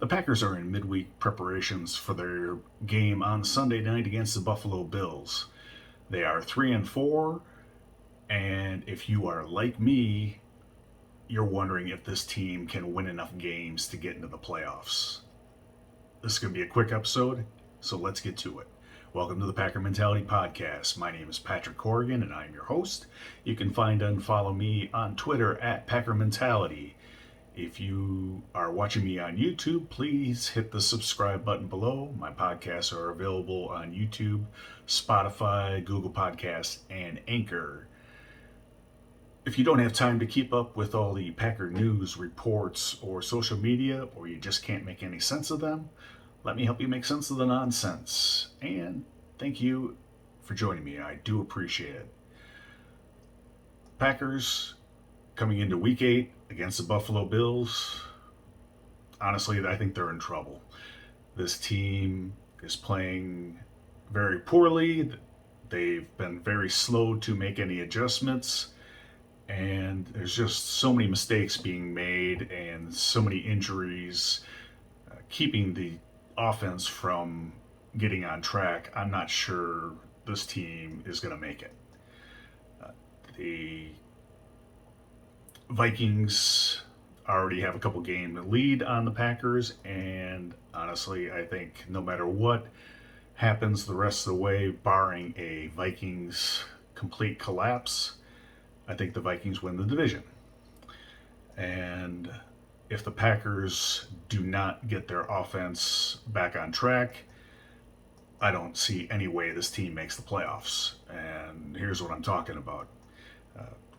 The Packers are in midweek preparations for their game on Sunday night against the Buffalo Bills. They are 3-4, and if you are like me, you're wondering if this team can win enough games to get into the playoffs. This is going to be a quick episode, so let's get to it. Welcome to the Packer Mentality Podcast. My name is Patrick Corrigan, and I'm your host. You can find and follow me on Twitter at Packer Mentality. If you are watching me on YouTube, please hit the subscribe button below. My podcasts are available on YouTube, Spotify, Google Podcasts, and Anchor. If you don't have time to keep up with all the Packer news, reports, or social media, or you just can't make any sense of them, let me help you make sense of the nonsense. And thank you for joining me. I do appreciate it. Packers coming into Week 8 against the Buffalo Bills. Honestly, I think they're in trouble. This team is playing very poorly. They've been very slow to make any adjustments. And there's just so many mistakes being made and so many injuries keeping the offense from getting on track. I'm not sure this team is going to make it. The Vikings already have a couple game lead on the Packers, and honestly, I think no matter what happens the rest of the way, barring a Vikings complete collapse, I think the Vikings win the division. And if the Packers do not get their offense back on track, I don't see any way this team makes the playoffs. And here's what I'm talking about.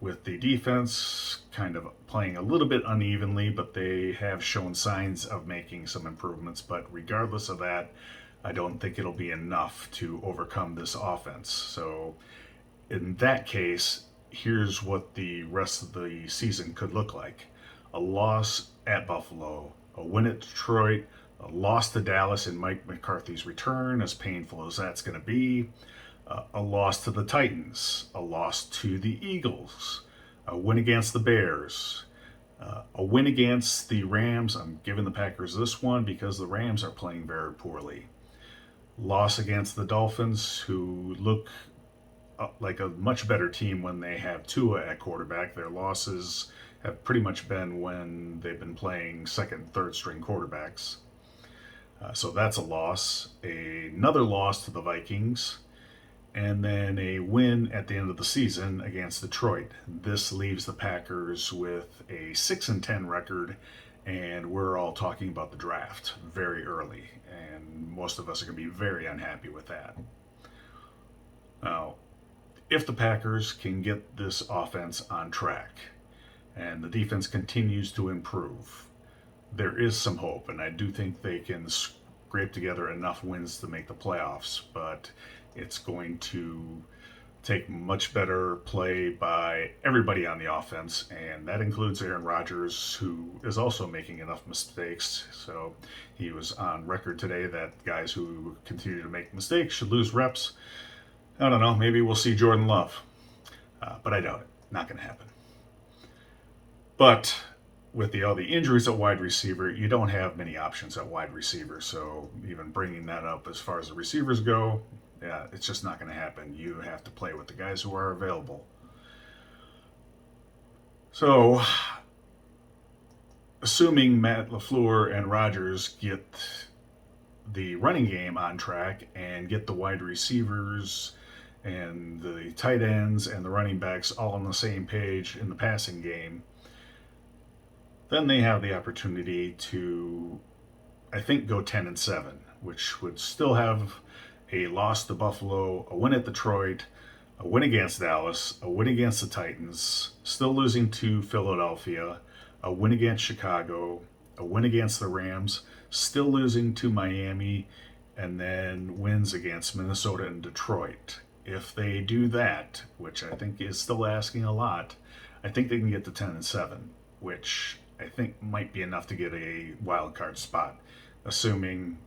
With the defense kind of playing a little bit unevenly, but they have shown signs of making some improvements. But regardless of that, I don't think it'll be enough to overcome this offense. So in that case, here's what the rest of the season could look like. A loss at Buffalo, a win at Detroit, a loss to Dallas in Mike McCarthy's return, as painful as that's going to be, a loss to the Titans, a loss to the Eagles, a win against the Bears, a win against the Rams. I'm giving the Packers this one because the Rams are playing very poorly. Loss against the Dolphins, who look like a much better team when they have Tua at quarterback. Their losses have pretty much been when they've been playing second and third string quarterbacks. So that's a loss. Another loss to the Vikings, and then a win at the end of the season against Detroit. This leaves the Packers with a 6-10 record, and we're all talking about the draft very early, and most of us are going to be very unhappy with that. Now, if the Packers can get this offense on track and the defense continues to improve, there is some hope, and I do think they can scrape together enough wins to make the playoffs, but it's going to take much better play by everybody on the offense, and that includes Aaron Rodgers, who is also making enough mistakes. So he was on record today that guys who continue to make mistakes should lose reps. I don't know, maybe we'll see Jordan Love, but I doubt it. Not going to happen. But with all the injuries at wide receiver, you don't have many options at wide receiver. So even bringing that up as far as the receivers go, yeah, it's just not going to happen. You have to play with the guys who are available. So, assuming Matt LaFleur and Rodgers get the running game on track and get the wide receivers and the tight ends and the running backs all on the same page in the passing game, then they have the opportunity to, I think, go 10-7, which would still have a loss to Buffalo, a win at Detroit, a win against Dallas, a win against the Titans, still losing to Philadelphia, a win against Chicago, a win against the Rams, still losing to Miami, and then wins against Minnesota and Detroit. If they do that, which I think is still asking a lot, I think they can get to 10-7, which I think might be enough to get a wild card spot, assuming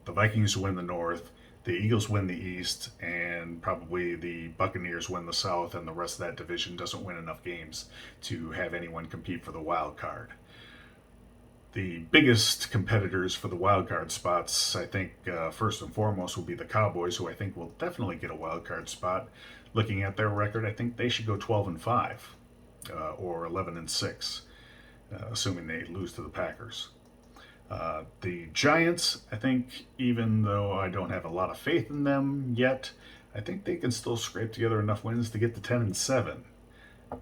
the Vikings win the North, the Eagles win the East, and probably the Buccaneers win the South, and the rest of that division doesn't win enough games to have anyone compete for the wild card. The biggest competitors for the wild card spots, I think, first and foremost, will be the Cowboys, who I think will definitely get a wild card spot. Looking at their record, I think they should go 12-5 or 11-6, assuming they lose to the Packers. The Giants, I think, even though I don't have a lot of faith in them yet, I think they can still scrape together enough wins to get to 10-7.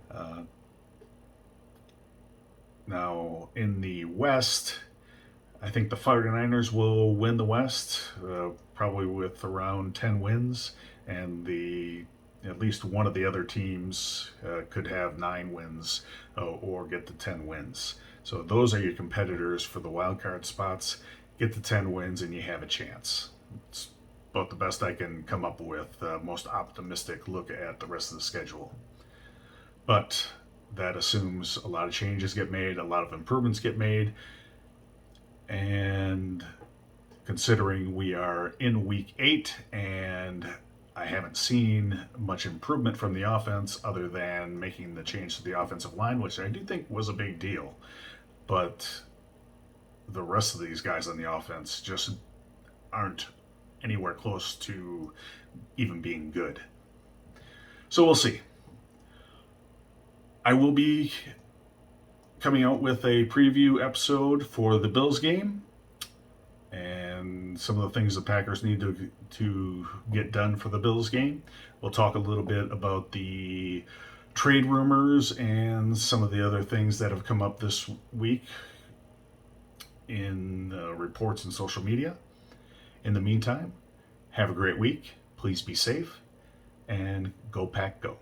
Uh, Now, in the West, I think the 49ers will win the West, probably with around 10 wins, and the at least one of the other teams could have 9 wins or get to 10 wins. So those are your competitors for the wild card spots. Get to 10 wins and you have a chance. It's about the best I can come up with, most optimistic look at the rest of the schedule. But that assumes a lot of changes get made, a lot of improvements get made, and considering we are in week 8 and I haven't seen much improvement from the offense other than making the change to the offensive line, which I do think was a big deal. But the rest of these guys on the offense just aren't anywhere close to even being good. So we'll see. I will be coming out with a preview episode for the Bills game and some of the things the Packers need to get done for the Bills game. We'll talk a little bit about the trade rumors and some of the other things that have come up this week in reports and social media. In the meantime, have a great week. Please be safe and go Pack Go.